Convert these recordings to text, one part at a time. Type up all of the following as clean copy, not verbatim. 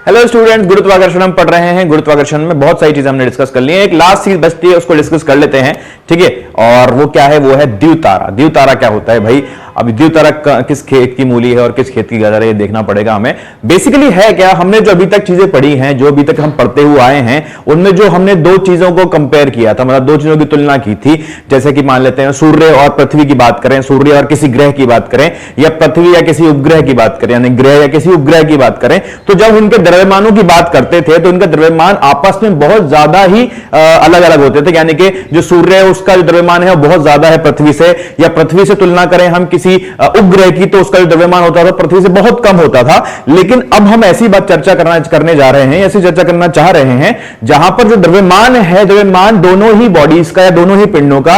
Hello student, गुरुत्वाकर्षण हम पढ़ रहे हैं। गुरुत्वाकर्षण में बहुत सारी चीजें हमने डिस्कस कर ली हैं। एक लास्ट चीज बचती है, उसको डिस्कस कर लेते हैं। ठीक है, और वो क्या है? वो है द्वितारा। द्वितारा क्या होता है भाई? अब द्वितारा किस खेत की मूली है और किस खेत की गाजर है, ये देखना पड़ेगा हमें। बेसिकली है क्या, हमने जो अभी तक चीजें पढ़ी हैं, जो अभी तक हम पढ़ते हुए आए हैं, उनमें जो हमने दो चीजों को कंपेयर किया था, मतलब दो चीजों की तुलना की थी। जैसे कि मान लेते हैं सूर्य और पृथ्वी की बात करें, सूर्य और किसी ग्रह की बात करें, या पृथ्वी या किसी उपग्रह की बात करें, यानी ग्रह या किसी उपग्रह की बात करें, तो जब उनके द्रव्यमानों की बात करते थे तो उनके द्रव्यमान आपस में बहुत ज्यादा ही अलग अलग होते थे। यानी कि जो सूर्य है उसका जो द्रव्यमान है वो बहुत ज्यादा है पृथ्वी से, या पृथ्वी से तुलना करें हम किसी उपग्रह की, तो उसका जो द्रव्यमान होता था पृथ्वी से बहुत कम होता था। लेकिन अब हम ऐसी बात चर्चा करने जा रहे हैं, ऐसी चर्चा करना चाह रहे हैं जहां पर जो द्रव्यमान है, द्रव्यमान दोनों ही बॉडीज का या दोनों ही पिंडों का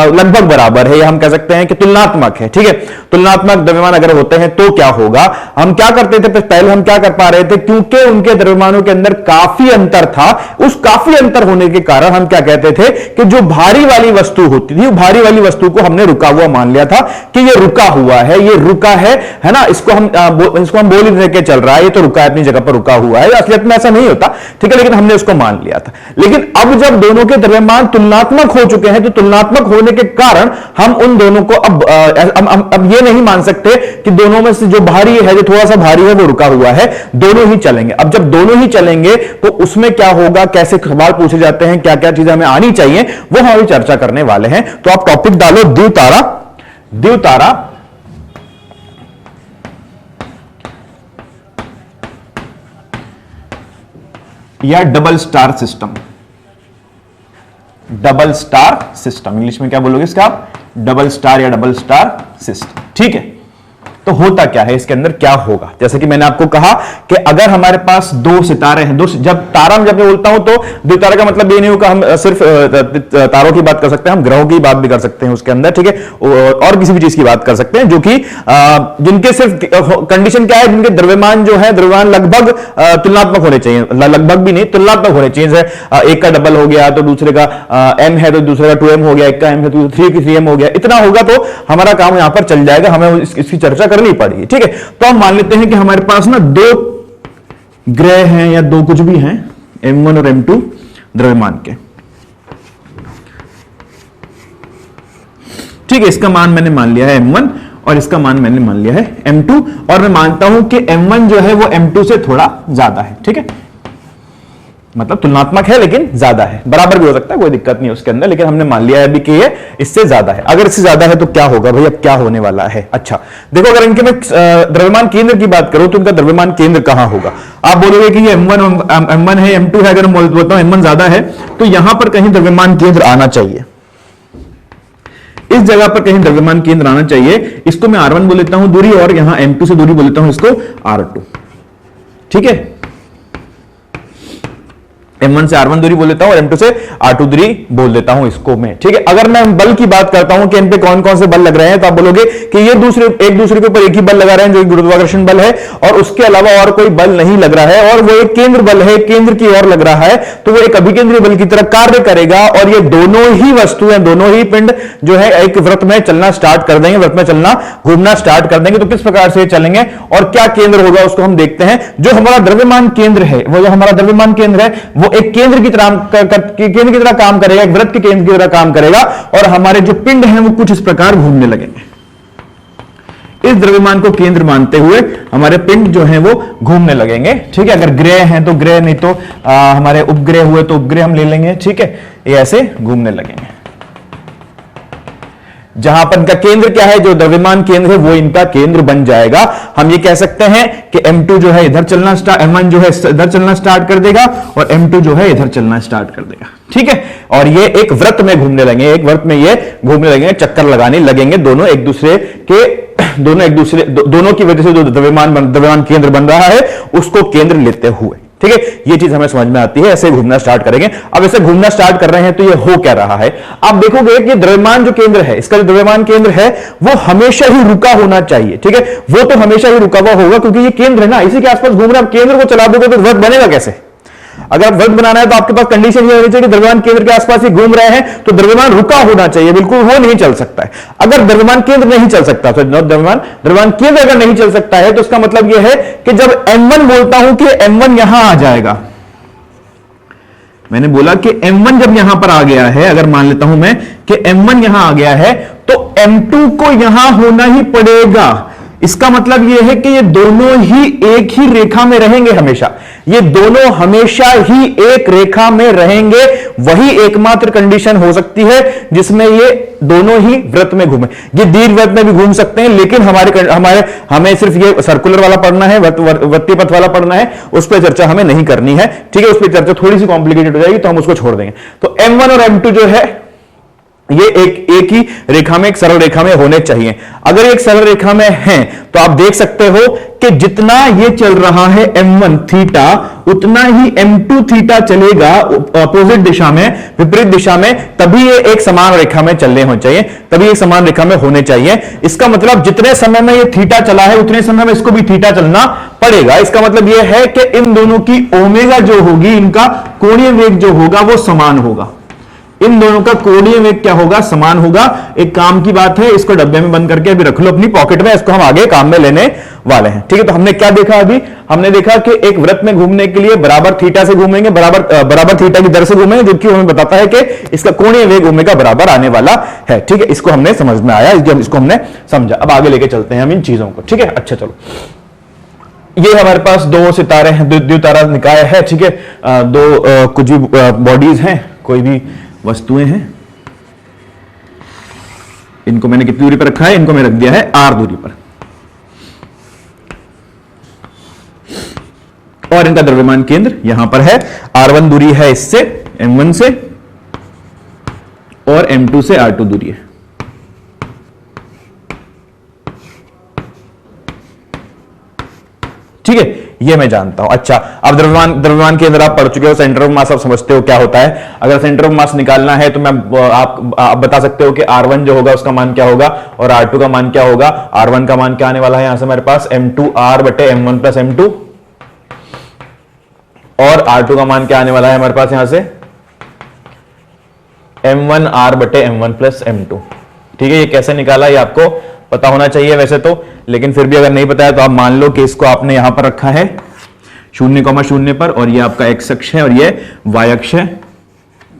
लगभग बराबर है, या हम कह सकते हैं कि तुलनात्मक है। ठीक है, तुलनात्मक द्रव्यमान अगर होते हैं तो क्या होगा? हम क्या करते थे पहले, हम क्या कर पा रहे थे, क्योंकि उनके द्रव्यमानों के अंदर काफी अंतर था, उस काफी अंतर होने के कारण हम क्या कहते थे कि जो भारी वाली वस्तु होती थी, भारी वाली वस्तु को हमने रुका हुआ मान लिया था कि ये रुका हुआ है, ये रुका है ना, इसको हम बोल ही लेके चल रहा है, ये तो रुका है, अपनी जगह पर रुका हुआ है। असलियत में ऐसा नहीं होता, ठीक है, लेकिन हमने उसको मान लिया था। लेकिन अब जब दोनों के द्रव्यमान तुलनात्मक हो चुके हैं, तो तुलनात्मक होने के कारण हम उन दोनों को अब ये नहीं मान सकते कि दोनों में से जो भारी है, जो थोड़ा सा भारी है, वो रुका हुआ है, दोनों ही चलेंगे। अब जब दोनों ही चलेंगे तो उसमें क्या होगा, कैसे सवाल पूछे जाते हैं, क्या क्या चीजें हमें आनी चाहिए, वो हम अभी चर्चा करने वाले हैं। तो आप टॉपिक डालो द्वितारा, द्वितारा या double star system. Double star system English में क्या बोलोगे इसका आप? डबल स्टार या डबल स्टार सिस्टम। ठीक है, तो होता क्या है, इसके अंदर क्या होगा? जैसे कि मैंने आपको कहा कि अगर हमारे पास दो सितारे हैं, जब तारा जब मैं बोलता हूं तो द्वितारा का मतलब ये नहीं होगा हम सिर्फ तारों की बात कर सकते हैं, हम ग्रहों की बात भी कर सकते हैं उसके अंदर। ठीक है, और किसी भी चीज की बात कर सकते हैं जो कि जिनके सिर्फ कंडीशन क्या है, जिनके द्रव्यमान जो है, द्रव्यमान लगभग तुलनात्मक होने चाहिए, लगभग भी नहीं, तुलनात्मक होने चाहिए। एक का डबल हो गया तो दूसरे का m है, तो दूसरे का 2m हो गया, एक का m है तो 3m हो गया, इतना होगा तो हमारा काम यहां पर चल जाएगा, हमें इसकी चर्चा करनी पड़ेगी। ठीक है, तो हम मान लेते हैं कि हमारे पास ना दो ग्रह हैं या दो कुछ भी हैं, m1 और m2 द्रव्यमान के। ठीक है, इसका मान मैंने मान लिया है m1 और इसका मान मैंने मान लिया है m2, और मैं मानता हूं कि m1 जो है वो m2 से थोड़ा ज्यादा है। ठीक है, मतलब तुलनात्मक है लेकिन ज्यादा है, बराबर भी हो सकता है, कोई दिक्कत नहीं है उसके अंदर, लेकिन हमने मान लिया है अभी कि ये इससे ज्यादा है। अगर इससे ज्यादा है तो क्या होगा भाई? अब क्या होने वाला है? अच्छा देखो, अगर इनके मैं द्रव्यमान केंद्र की बात करूं तो इनका द्रव्यमान केंद्र कहां होगा? आप बोलोगे कि ये m1 है, m2 है। अगर मैं बोलता हूं m1 ज्यादा है तो यहां पर कहीं द्रव्यमान केंद्र आना चाहिए, इस जगह पर कहीं द्रव्यमान केंद्र आना चाहिए। इसको मैं r1 बोल लेता हूं दूरी, और यहां m2 से दूरी बोल लेता हूं इसको r2। ठीक है, m1 से r1 दूरी बोल देता हूं और m2 से r2 दूरी बोल देता हूं इसको मैं। ठीक है, अगर मैं बल की बात करता हूं कि इन पे कौन कौन से बल लग रहे हैं, तो आप बोलोगे कि ये एक दूसरे के ऊपर एक ही बल लगा रहे हैं, जो गुरुत्वाकर्षण बल है, और उसके अलावा और कोई बल नहीं लग रहा है, और वो एक केंद्र बल है, केंद्र की ओर लग रहा है, तो वो एक अभिकेंद्रीय बल की तरह कार्य करेगा, और ये दोनों ही वस्तुएं, दोनों ही पिंड जो है एक वृत्त में चलना स्टार्ट कर देंगे, वृत्त में चलना, घूमना स्टार्ट कर देंगे। तो किस प्रकार से चलेंगे और क्या केंद्र होगा उसको हम देखते हैं। जो हमारा द्रव्यमान केंद्र है, वो जो हमारा द्रव्यमान केंद्र है, वो एक केंद्र की तरह काम करेगा, एक वृत्त के केंद्र की तरह काम करेगा, और हमारे जो पिंड हैं वो कुछ इस प्रकार घूमने लगेंगे। इस द्रव्यमान को केंद्र मानते हुए हमारे पिंड जो हैं वो घूमने लगेंगे। ठीक है, अगर ग्रह हैं तो ग्रह, नहीं तो हमारे उपग्रह हुए तो उपग्रह हम ले लेंगे। ठीक है, ये ऐसे घूमने लगेंगे। जहां पर इनका केंद्र क्या है, जो द्रव्यमान केंद्र है वो इनका केंद्र बन जाएगा। हम ये कह सकते हैं कि m2 जो है इधर चलना m1 जो है इधर चलना स्टार्ट कर देगा, और m2 जो है इधर चलना स्टार्ट कर देगा। ठीक है, और ये एक वृत्त में घूमने लगेंगे, एक वृत्त में ये घूमने लगेंगे, चक्कर लगाने लगेंगे, दोनों एक दूसरे दोनों की वजह से जो द्रव्यमान केंद्र बन रहा है उसको केंद्र लेते हुए। ठीक है, ये चीज हमें समझ में आती है, ऐसे घूमना स्टार्ट करेंगे। अब ऐसे घूमना स्टार्ट कर रहे हैं तो ये हो क्या रहा है? आप देखोगे कि द्रव्यमान जो केंद्र है, इसका जो द्रव्यमान केंद्र है वो हमेशा ही रुका होना चाहिए। ठीक है, वो तो हमेशा ही रुका हुआ होगा, क्योंकि ये केंद्र है ना, इसी के आसपास घूम रहा है। केंद्र को चला दोगे तो वृत्त बनेगा कैसे? अगर वृत्त बनाना है तो आपके पास कंडीशन ये होनी चाहिए कि द्रव्यमान केंद्र के आसपास ही घूम रहे हैं, तो द्रव्यमान रुका होना चाहिए, बिल्कुल वो नहीं चल सकता है। अगर द्रव्यमान केंद्र नहीं चल सकता, तो द्रव्यमान केंद्र अगर नहीं चल सकता है, तो इसका मतलब यह है कि जब m1 बोलता हूं कि m1 यहां आ जाएगा, मैंने बोला कि m1 जब यहां पर आ गया है, अगर मान लेता हूं मैं कि m1 यहां आ गया है, तो m2 को यहां होना ही पड़ेगा। इसका मतलब यह है कि ये दोनों ही एक ही रेखा में रहेंगे हमेशा, ये दोनों हमेशा ही एक रेखा में रहेंगे। वही एकमात्र कंडीशन हो सकती है जिसमें ये दोनों ही वृत्त में घूमे। ये दीर्घवृत्त में भी घूम सकते हैं, लेकिन हमें सिर्फ ये सर्कुलर वाला पढ़ना है, वृत्तीय पथ वाला पढ़ना है, उस पर चर्चा हमें नहीं करनी है, ठीक है। उस पर चर्चा थोड़ी सी कॉम्प्लिकेटेड हो जाएगी, तो हम उसको छोड़ देंगे। तो m1 और m2 जो है ये एक ही रेखा में, एक सरल रेखा में होने चाहिए। अगर एक सरल रेखा में है तो आप देख सकते हो कि जितना ये चल रहा है m1 थीटा, उतना ही m2 थीटा चलेगा अपोजिट दिशा में, विपरीत दिशा में, तभी ये एक समान रेखा में चलने होने चाहिए, तभी एक समान रेखा में होने चाहिए। इसका मतलब जितने समय में ये थीटा चला है, उतने समय में इसको भी थीटा चलना पड़ेगा। इसका मतलब यह है कि इन दोनों की ओमेगा जो होगी, इनका कोणीय वेग जो होगा वो समान होगा। इन दोनों का कोणीय वेग क्या होगा? समान होगा। एक काम की बात है, इसको डब्बे में बंद करके अभी रख लो अपनी पॉकेट में, इसको हम आगे काम में लेने वाले हैं, ठीक है। तो हमने क्या देखा अभी? हमने देखा कि एक वृत्त में घूमने के लिए बराबर थीटा से घूमेंगे, बराबर थीटा की दर से घूमेंगे, जो कि हमें बताता है कि इसका कोणीय वेग ओमेगा बराबर आने वाला है, ठीक है। इसको हमने समझ में आया, इसको हमने समझा। अब आगे लेके चलते हैं हम इन चीजों को, ठीक है। अच्छा चलो, ये हमारे पास दो सितारे हैं, द्वितारा निकाय है, ठीक है। दो कुछ भी बॉडीज हैं, कोई भी वस्तुएं हैं, इनको मैंने कितनी दूरी पर रखा है? इनको मैंने रख दिया है r दूरी पर, और इनका द्रव्यमान केंद्र यहां पर है। r1 दूरी है इससे, m1 से, और m2 से r2 दूरी है, ठीक है। ये मैं जानता हूं। अच्छा, अब द्रव्यमान के अंदर आप पढ़ चुके हो, सेंटर ऑफ मास आप समझते हो क्या होता है। अगर सेंटर ऑफ मास निकालना है तो मैं आप बता सकते हो कि r1 जो होगा उसका मान क्या होगा और r2 का मान क्या होगा। r1 का मान क्या आने वाला है यहां से हमारे पास m2r बटे m1 प्लस m2, और r2 का मान क्या आने वाला है हमारे पास यहां से m1r बटे m1 प्लस m2, ठीक है। ये कैसे निकाला ये आपको पता होना चाहिए वैसे तो, लेकिन फिर भी अगर नहीं पता है तो आप मान लो कि इसको आपने यहां पर रखा है 0,0 पर, और ये आपका x अक्ष है और ये y अक्ष है,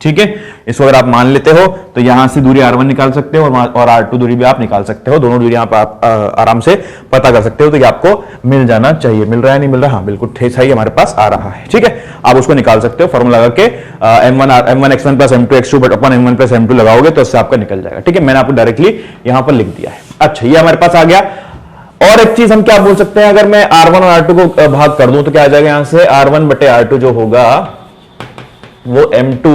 ठीक है। इसको अगर आप मान लेते हो तो यहां से दूरी r1 निकाल सकते हो और r2 दूरी भी आप निकाल सकते हो। दोनों दूरी यहां पर आप आराम से पता कर सकते हो। तो ये आपको मिल जाना चाहिए। मिल रहा है नहीं मिल रहा? हाँ बिल्कुल सही हमारे पास आ रहा है, ठीक है। आप उसको निकाल सकते हो फॉर्मूला लगा के, m1 x1 plus m2 x2 अपन m1 प्लस m2 लगाओगे तो इससे आपका निकल जाएगा, ठीक है। मैंने आपको डायरेक्टली यहां पर लिख दिया है। अच्छा, ये हमारे पास आ गया। और एक चीज हम क्या बोल सकते हैं, अगर मैं r1 और r2 को भाग कर दूं तो क्या आ जाएगा यहां से, r1 बटे r2 जो होगा वो m2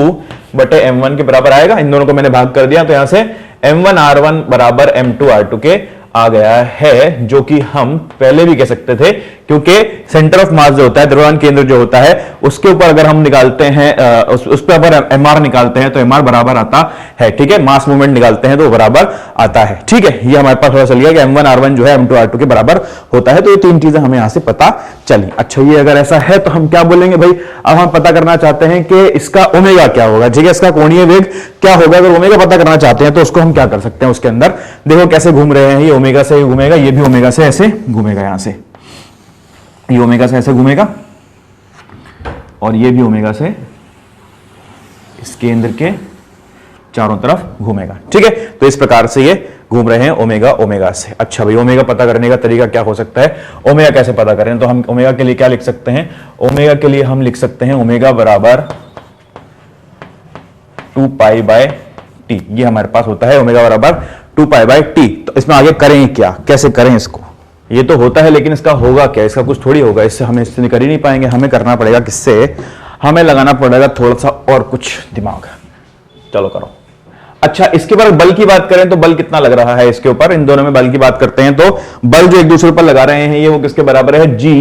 बटे m1 के बराबर आएगा। इन दोनों को मैंने भाग कर दिया, तो यहां से m1 r1 बराबर m2 r2 के आ गया है, जो कि हम पहले भी कह सकते थे, क्योंकि सेंटर ऑफ मास जो होता है, द्रव्यमान केंद्र जो होता है, उसके ऊपर अगर हम निकालते हैं उस पर अगर mr निकालते हैं तो mr बराबर आता है, ठीक है। मास मूवमेंट निकालते हैं तो बराबर आता है, ठीक है। ये हमारे पास पता चल गया कि m1 r1 जो है m2 r2 के बराबर होता है। तो ये तीन चीजें हमें यहां से पता चली। अच्छा, ये अगर ऐसा है तो हम क्या बोलेंगे भाई, अब हम पता करना चाहते हैं कि इसका ओमेगा क्या होगा, ठीक है। इसका कोणीय वेग क्या होगा। अगर ओमेगा पता करना चाहते हैं तो उसको हम क्या कर सकते हैं, उसके अंदर देखो कैसे घूम रहे हैं, ये ओमेगा से घूमेगा, ये भी ओमेगा से ऐसे घूमेगा, यहां से ये ओमेगा से ऐसे घूमेगा, और ये भी ओमेगा से इस केंद्र के चारों तरफ घूमेगा, ठीक है। तो इस प्रकार से ये घूम रहे हैं ओमेगा से। अच्छा भाई, ओमेगा पता करने का तरीका क्या हो सकता है, ओमेगा कैसे पता करें? तो हम ओमेगा के लिए क्या लिख सकते हैं, ओमेगा के लिए हम लिख सकते हैं ओमेगा बराबर 2 पाई बाय टी। ये हमारे पास होता है ओमेगा बराबर 2 पाई बाय टी। तो इसमें आगे करें क्या, कैसे करें इसको? ये तो होता है, लेकिन इसका होगा क्या? इसका कुछ थोड़ी होगा, इससे हम इससे कर ही नहीं पाएंगे। हमें करना पड़ेगा किससे, हमें लगाना पड़ेगा थोड़ा सा और कुछ दिमाग। चलो करो। अच्छा, इसके बाद बल की बात करें तो बल कितना लग रहा है इसके ऊपर, इन दोनों में बल की बात करते हैं तो बल जो एक दूसरे पर लगा रहे हैं ये वो किसके बराबर है, g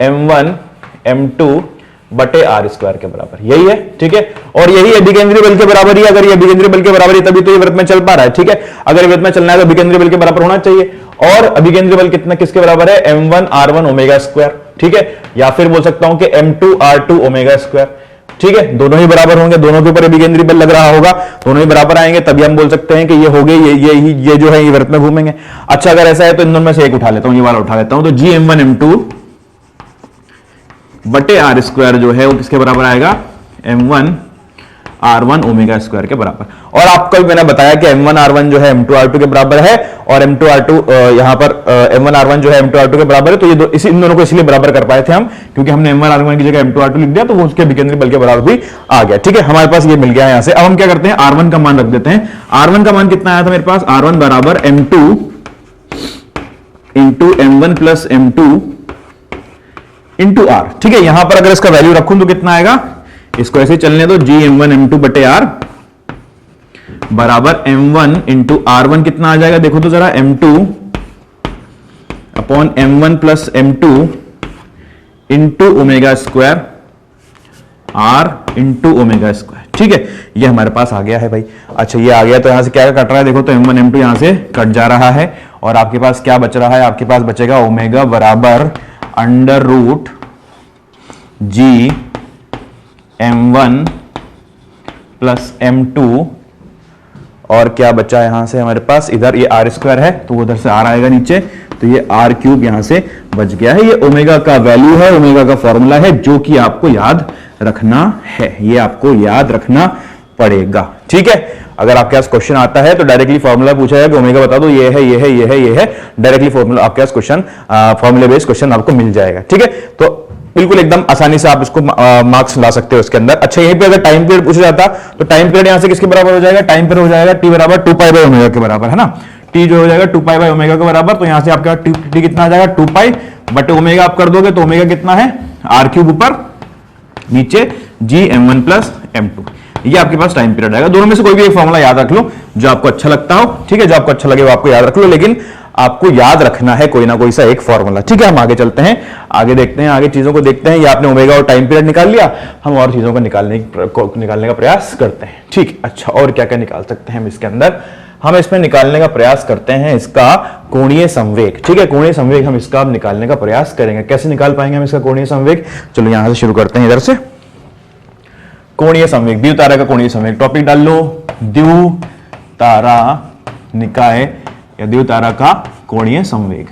m1 m2 बटे आर स्क्वायर के बराबर, यही है, ठीक है। और यही अभिकेंद्रीय बल के बराबर ही, अगर ये अभिकेंद्रीय बल के बराबर है तभी तो ये वृत्त में चल पा रहा है, ठीक है। अगर वृत्त में चलना है तो अभिकेंद्रीय बल के बराबर होना चाहिए। और अभिकेंद्रीय बल कितना किसके बराबर है, m1 r1 ओमेगा स्क्वायर, ठीक है, या फिर बोल सकता हूं कि M2R2 ओमेगा स्क्वायर, ठीक है, दोनों ही बराबर होंगे, दोनों के ऊपर विकेंद्री बल लग रहा होगा, दोनों ही बराबर आएंगे, तभी हम बोल सकते हैं कि ये हो गए, ये जो है ये वृत्त में घूमेंगे। अच्छा, अगर ऐसा है तो इन दोनों में से एक उठा लेता हूं, ये वाला उठा लेता हूं, तो GM1M2 बटे आर स्क्वायर जो है वो किसके बराबर आएगा, M1R1 ओमेगा स्क्वायर के बराबर। और आपको भी मैंने बताया कि M1R1 जो है M2R2 के बराबर है, और M2R2 यहां पर M1R1 जो है M2R2 के बराबर है, तो ये इन दोनों को इसलिए बराबर कर पाए थे हम, क्योंकि हमने M1R1 की जगह M2R2 लिख दिया, तो वो उसके विकेंद्री बल के बराबर भी आ गया। ठीक है, हमारे पास ये मिल गया यहां से। अब हम क्या करते हैं, R1 का मान रख देते हैं। R1 का मान कितना आया था मेरे पास, R1 बराबर M2 into M1 plus M2 into R। ठीक है, यहां पर अगर इसका वैल्यू रखूं तो कितना आएगा, इसको ऐसे चलने दो, GM1M2 बटे R बराबर M1 इंटू R1 कितना आ जाएगा, देखो तो जरा, M2 upon M1 plus M2 into omega square R into omega square. ठीक है, ये हमारे पास आ गया है भाई। अच्छा, ये आ गया तो यहां से क्या कट रहा है, देखो तो M1 M2 यहां से कट जा रहा है, और आपके पास क्या बच रहा है, आपके पास बचेगा ओमेगा बराबर under root G M1 plus M2, और क्या बचा यहां से हमारे पास, इधर ये R स्क्वायर है तो उधर से R आएगा नीचे, तो ये R क्यूब यहां से बच गया है। ये ओमेगा का वैल्यू है, ओमेगा का फॉर्मूला है, जो कि आपको याद रखना है, ये आपको याद रखना पड़ेगा। ठीक है, अगर आपके पास क्वेश्चन आता है तो डायरेक्टली फॉर्मूला पूछा है कि ओमेगा बता दो, ये है, ये है, ये है, ये है, डायरेक्टली फॉर्मूला आपके पास क्वेश्चन, फॉर्मूले बेस्ड क्वेश्चन आपको मिल जाएगा। ठीक है, तो बिल्कुल एकदम आसानी से आप इसको मार्क्स ला सकते हो इसके अंदर। अच्छा, यहीं पे अगर टाइम पीरियड पूछा जाता तो टाइम पीरियड यहां से किसके बराबर हो जाएगा, टाइम पीरियड हो जाएगा T बराबर 2 पाई बाय ओमेगा के बराबर, है ना। T जो हो जाएगा 2 पाई बाय ओमेगा के बराबर, तो यहां से आपका T कितना आ जाएगा, 2 पाई बटे ओमेगा आप कर दोगे तो ओमेगा कितना है, R क्यूब ऊपर, नीचे GM1 प्लस M2, ये आपके पास टाइम पीरियड आएगा। दोनों में से कोई भी एक फॉर्मूला याद रख लो जो आपको अच्छा लगता हो। ठीक है, जो आपको अच्छा लगे वो आपको याद रख लो, लेकिन आपको याद रखना है कोई ना कोई सा एक फॉर्मूला। ठीक है, हम आगे चलते हैं, आगे देखते हैं, आगे चीजों को देखते हैं। ये आपने ओमेगा और टाइम पीरियड निकाल लिया, हम और चीजों को निकालने का प्रयास करते हैं। ठीक, अच्छा, और क्या क्या निकाल सकते हैं हम इसके अंदर, हम इसमें निकालने का प्रयास करते हैं इसका कोणीय संवेग। ठीक है, कोणीय संवेग हम इसका निकालने का प्रयास करेंगे। कैसे निकाल पाएंगे हम इसका कोणीय संवेग, चलो यहां से शुरू करते हैं, इधर से। कोणीय संवेग, द्वितारा का कोणीय संवेग, टॉपिक डाल लो, द्वितारा निकाय या द्वितारा का कोणीय संवेग।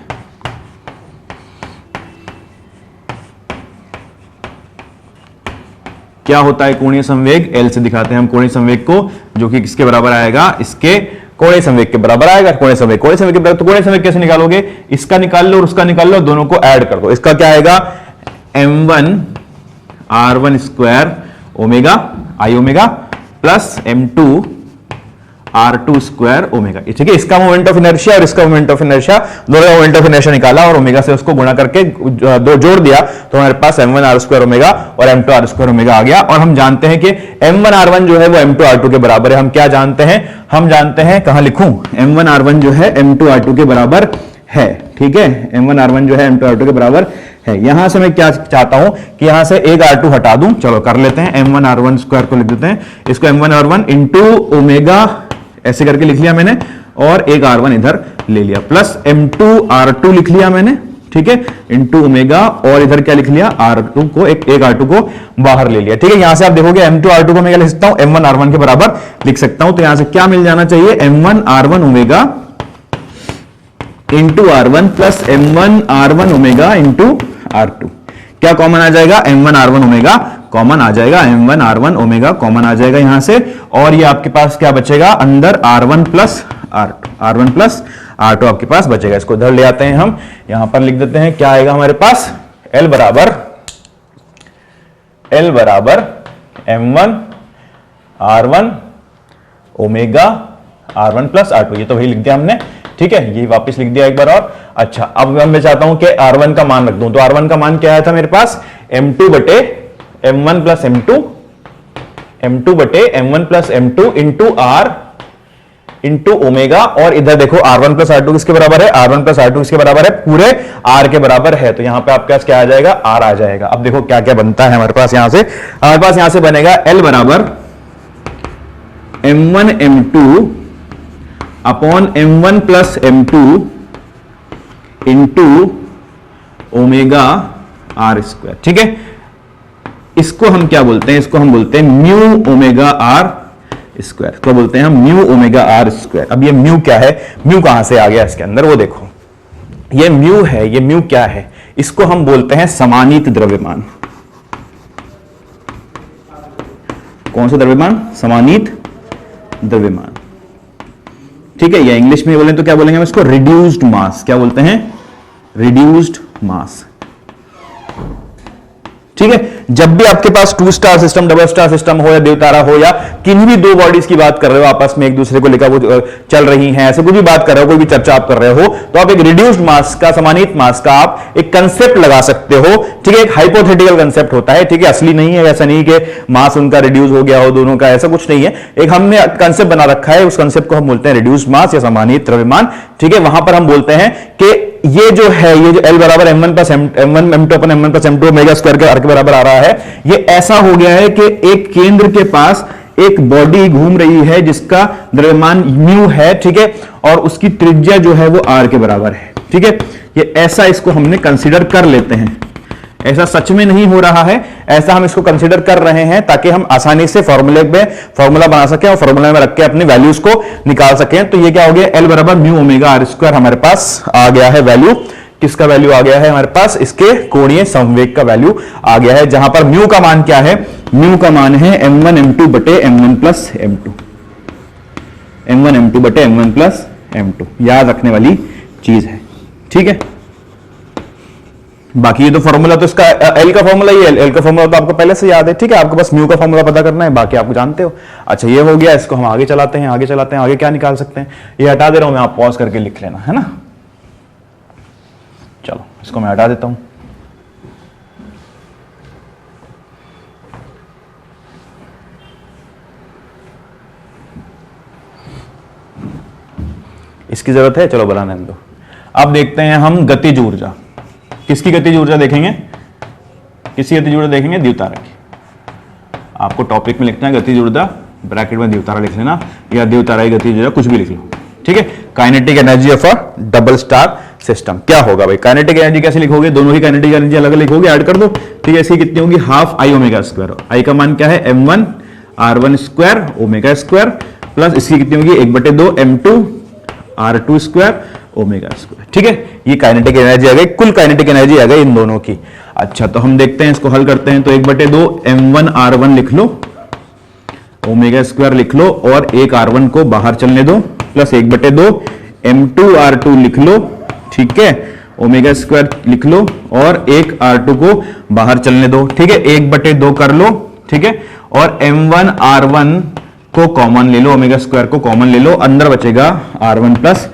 क्या होता है कोणीय संवेग, L से दिखाते हैं हम कोणीय संवेग को, जो कि किसके बराबर आएगा, इसके कोणीय संवेग के बराबर आएगा। कोणीय संवेग के बराबर, तो कोणीय संवेग कैसे निकालोगे, इसका निकाल लो और उसका निकाल लो, दोनों को ऐड कर दो। इसका क्या आएगा, M1R1 स्क्वायर ओमेगा आई omega plus M2R2 square omega. ठीक है, इसका मोमेंट ऑफ इनर्शिया और इसका मोमेंट ऑफ इनर्शिया, दोनों का मोमेंट ऑफ इनर्शिया निकाला और ओमेगा से उसको गुणा करके दो जोड़ दिया, तो हमारे पास M1R स्क्वायर ओमेगा और M2R स्क्वायर ओमेगा आ गया। और हम जानते हैं कि M1R1 जो है वो M2R2 के बराबर है। हम क्या जानते हैं, हम जानते हैं, कहां लिखूं, M1R1 जो है M2R2 के बराबर है। ठीक है, M1R1 जो है M2R2 के बराबर है। यहां से मैं क्या चाहता हूं कि यहां से एक R2 हटा दूं, चलो कर लेते हैं, M1R1 स्क्वायर को लिख देते हैं, इसको M1R1 इंटू ओमेगा ऐसे करके लिख लिया मैंने, और एक R1 इधर ले लिया, प्लस M2R2 लिख लिया मैंने। ठीक है, इंटू ओमेगा, और इधर क्या लिख लिया, R2 को एक R2 को बाहर ले लिया। ठीक है, यहां से आप देखोगे M2R2 को मैं लिख सकता हूं M1R1 के बराबर लिख सकता हूं, तो यहां से क्या मिल जाना चाहिए, M1R1 omega into R1 plus M1R1 omega into R2। क्या कॉमन आ जाएगा, M1R1 ओमेगा कॉमन आ जाएगा, M1R1 ओमेगा कॉमन आ जाएगा यहां से, और ये आपके पास क्या बचेगा, अंदर R1 plus R2, R1 plus R2 आपके पास बचेगा। इसको इधर ले आते हैं, हम यहां पर लिख देते हैं, क्या आएगा हमारे पास, L बराबर M1R1 omega R1 plus R2, ये तो वही लिख दिया हमने। ठीक है, ये वापस लिख दिया एक बार और। अच्छा, अब मैं चाहता हूं कि R1 का मान रख दूं, तो R1 का मान क्या आया था मेरे पास, M2 बटे M1 प्लस M2 बटे M1 plus M2 into R into omega, और इधर देखो R1 प्लस R2 किसके बराबर है, R1 प्लस R2 किसके बराबर है, पूरे R के बराबर है, तो यहां पे आपके पास क्या आ जाएगा, R आ जाएगा। अब देखो क्या क्या बनता है हमारे पास, यहां से हमारे पास यहां से बनेगा L बराबर M1 M2 upon M1 plus M2 into omega R square. ठीक है, इसको हम क्या बोलते हैं, इसको हम बोलते हैं म्यू ओमेगा आर स्क्वायर, तो बोलते हैं हम म्यू ओमेगा आर स्क्वायर। अब ये म्यू क्या है, म्यू कहां से आ गया इसके अंदर, वो देखो ये म्यू है, ये म्यू क्या है, इसको हम बोलते हैं समानीत द्रव्यमान। कौन सा द्रव्यमान, समानीत द्रव्यमान। ठीक है, या इंग्लिश में बोलें तो क्या बोलेंगे हम इसको, रिड्यूस्ड मास। क्या बोलते हैं, रिड्यूस्ड मास। ठीक है, जब भी आपके पास 2 star system, double star system हो या देवतारा हो, या किन्हीं भी 2 बॉडीज की बात कर रहे हो आपस में एक दूसरे को लेकर वो चल रही हैं, ऐसे कुछ भी बात कर रहे हो, कोई भी चर्चा आप कर रहे हो, तो आप एक रिड्यूस्ड मास का, समानीत मास का आप एक कंसेप्ट लगा सकते हो। ठीक है, एक हाइपोथेटिकल कंसेप्ट होता है। ठीक है, असली नहीं है, ऐसा नहीं कि मास उनका रिड्यूस हो गया हो दोनों का, ऐसा कुछ नहीं है। एक हमने कंसेप्ट बना रखा है, उस कंसेप्ट को हम बोलते हैं रिड्यूस्ड मास या समानीत द्रव्यमान। ठीक है, वहां पर हम बोलते हैं कि ये जो है, ये जो L बराबर m1 प्लस m1 m2 अपन m1 plus m2 omega square के r के बराबर आ रहा है, ये ऐसा हो गया है कि एक केंद्र के पास एक बॉडी घूम रही है जिसका द्रव्यमान म्यू है। ठीक है, और उसकी त्रिज्या जो है वो r के बराबर है। ठीक है, ये ऐसा इसको हमने कंसीडर कर लेते हैं। ऐसा सच में नहीं हो रहा है, ऐसा हम इसको कंसीडर कर रहे हैं ताकि हम आसानी से फॉर्मूले में फॉर्मूला बना सकें और फॉर्मूला में रख के अपनी वैल्यूज को निकाल सकें। तो ये क्या हो गया, L बराबर म्यू ओमेगा आर स्क्वायर हमारे पास आ गया है वैल्यू। किसका वैल्यू आ गया है हमारे पास, इसके कोणीय संवेग का वैल्यू आ गया है, जहां पर म्यू का मान क्या है, म्यू का मान है m1 m2 बटे m1 plus m2, m1 m2 बटे m1 प्लस m2, याद रखने वाली चीज है। ठीक है, बाकी ये तो फॉर्मूला, तो इसका एल का फॉर्मूला ही है, एल का फॉर्मूला तो आपको पहले से याद है। ठीक है, आपको बस म्यू का फॉर्मूला पता करना है, बाकी आपको जानते हो। अच्छा, ये हो गया, इसको हम आगे चलाते हैं, आगे चलाते हैं। आगे क्या निकाल सकते हैं, ये हटा दे रहा हूं मैं, आप पॉज करके लिख लेना, है ना। चलो, इसको मैं हटा देता हूं। इसकी जरूरत है, चलो बनाने दो। अब देखते हैं हम गतिज ऊर्जा। किसकी गतिज ऊर्जा देखेंगे, किसकी गतिज ऊर्जा देखेंगे, द्युतारा की। आपको टॉपिक में लिखना है गतिज ऊर्जा, ब्रैकेट में द्युतारा लिख लेना, या द्युतारा की गतिज ऊर्जा, कुछ भी लिख लो। ठीक है, kinetic energy of a double star system. क्या होगा भाई, काइनेटिक एनर्जी कैसे लिखोगे, दोनों ही काइनेटिक एनर्जी अलग अलग लिखोगे, ऐड कर दो। ठीक है, इसकी कितनी होगी, हाफ आई ओमेगा स्क्वायर। आई का मान क्या है, m1 r1 square omega square, plus इसकी कितनी होगी 1/2 m2 r2 square omega square. ठीक है, ये काइनेटिक एनर्जी आ गई, कुल काइनेटिक एनर्जी आ गई इन दोनों की। अच्छा, तो हम देखते हैं, इसको हल करते हैं। तो 1/2 m1 r1 लिख लो, ओमेगा स्क्वायर लिख लो, और एक r1 को बाहर चलने दो, प्लस 1/2 m2 r2 लिख लो। ठीक है, ओमेगा स्क्वायर लिख लो, और एक r2 को बाहर चलने दो। ठीक है, 1/2 कर लो। ठीक है, और m1 r1 को कॉमन ले लो, ओमेगा स्क्वायर को कॉमन ले लो, अंदर बचेगा r1 प्लस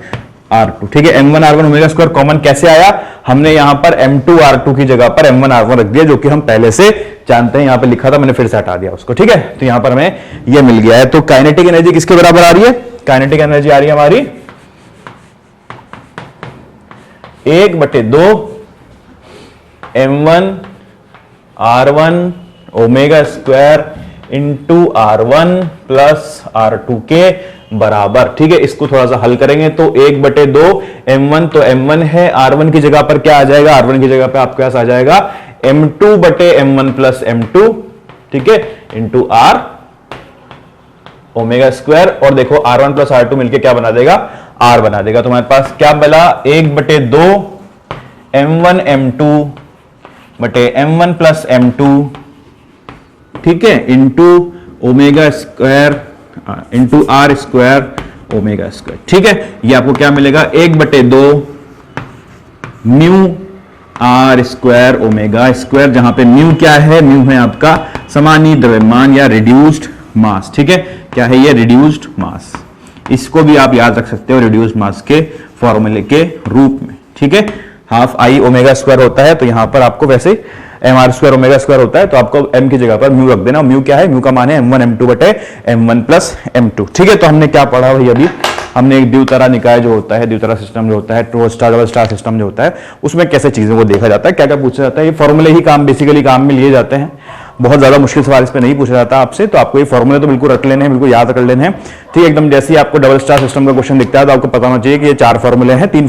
r2। ठीक है, m1 r1 omega square common कैसे आया, हमने यहां पर m2 r2 की जगह पर m1 r1 रख दिया, जो कि हम पहले से जानते हैं, यहां पे लिखा था, मैंने फिर से हटा दिया उसको। ठीक है, तो यहां पर हमें ये मिल गया है। तो काइनेटिक एनर्जी किसके बराबर आ रही है, काइनेटिक एनर्जी आ रही है हमारी 1/2 m1 r1 omega square into r1 plus r2 के बराबर। ठीक है, इसको थोड़ा सा हल करेंगे तो 1/2 m1, तो m1 है, r1 की जगह पर क्या आ जाएगा, r1 की जगह पे आपके पास आ जाएगा m2 बटे m1 प्लस m2। ठीक है, इंटू r ओमेगा स्क्वायर, और देखो r1 प्लस r2 मिलके क्या बना देगा, r बना देगा। तो हमारे पास क्या बला, 1/2 m1 m2 बटे m1 प्लस m2। ठीक है, into omega square into R square omega square. ठीक है, ये आपको क्या मिलेगा, 1/2 mu R square omega square, जहां पे म्यू क्या है, म्यू है आपका समानीत द्रव्यमान या रिड्यूस्ड मास। ठीक है, क्या है ये, रिड्यूस्ड मास। इसको भी आप याद रख सकते हो रिड्यूस्ड मास के फॉर्मूले के रूप में। ठीक है, हाफ आई ओमेगा स्क्वायर होता है, तो यहां पर आपको वैसे M R square omega square होता है, तो आपको m की जगह पर म्यू रख देना। म्यू क्या है, म्यू का मान है m1 m2 बटे m1 प्लस m2। ठीक है, तो हमने क्या पढ़ा भाई, अभी हमने एक द्वितारा निकाय जो होता है, द्वितारा सिस्टम जो होता है, two star double star system जो होता है, उसमें कैसे चीजों को देखा जाता है, क्या क्या पूछा जाता है। ये फॉर्मूले ही काम बेसिकली काम में लिए जाते हैं, बहुत ज्यादा मुश्किल सवाल इस पे नहीं पूछा जाता आपसे, तो आपको ये फॉर्मूले तो बिल्कुल रख लेने हैं, बिल्कुल याद कर लेने हैं। ठीक है, एकदम जैसे ही आपको डबल स्टार सिस्टम का क्वेश्चन दिखता है तो आपको पता होना चाहिए कि ये 4 फॉर्मूले हैं, 3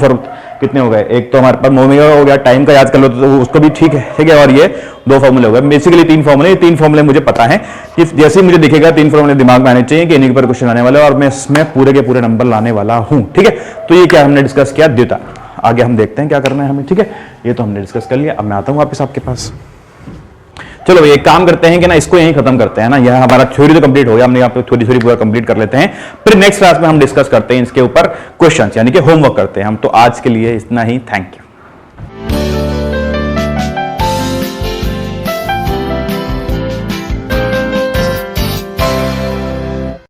कितने हो गए, एक तो हमारे पास ओमेगा हो गया, टाइम का याद कर लो तो उसको भी ठीक है, और ये 2 फॉर्मूले हो गए, बेसिकली 3 फॉर्मूले, 3 फॉर्मूले मुझे पता है कि जैसे ही मुझे दिखेगा 3 फॉर्मूले दिमाग में आने चाहिए कि इन्हीं के ऊपर क्वेश्चन आने वाला है और मैं इसमें पूरे के पूरे नंबर लाने वाला हूं, ठीक है। तो ये क्या हमने डिस्कस किया, द्वितारा। आगे हम देखते हैं क्या करना है हमें, ठीक है। ये तो हमने डिस्कस कर लिया, अब मैं आता हूं वापस आपके पास। चलो भाई एक काम करते हैं कि ना इसको यहीं खत्म करते हैं ना, यह हमारा थ्योरी तो कंप्लीट हो गया, हमने यहाँ पे थ्योरी पूरा कंप्लीट कर लेते हैं, फिर नेक्स्ट क्लास में हम डिस्कस करते हैं इसके ऊपर क्वेश्चंस, यानी कि होमवर्क करते हैं हम। तो आज के लिए इतना ही, थैंक यू।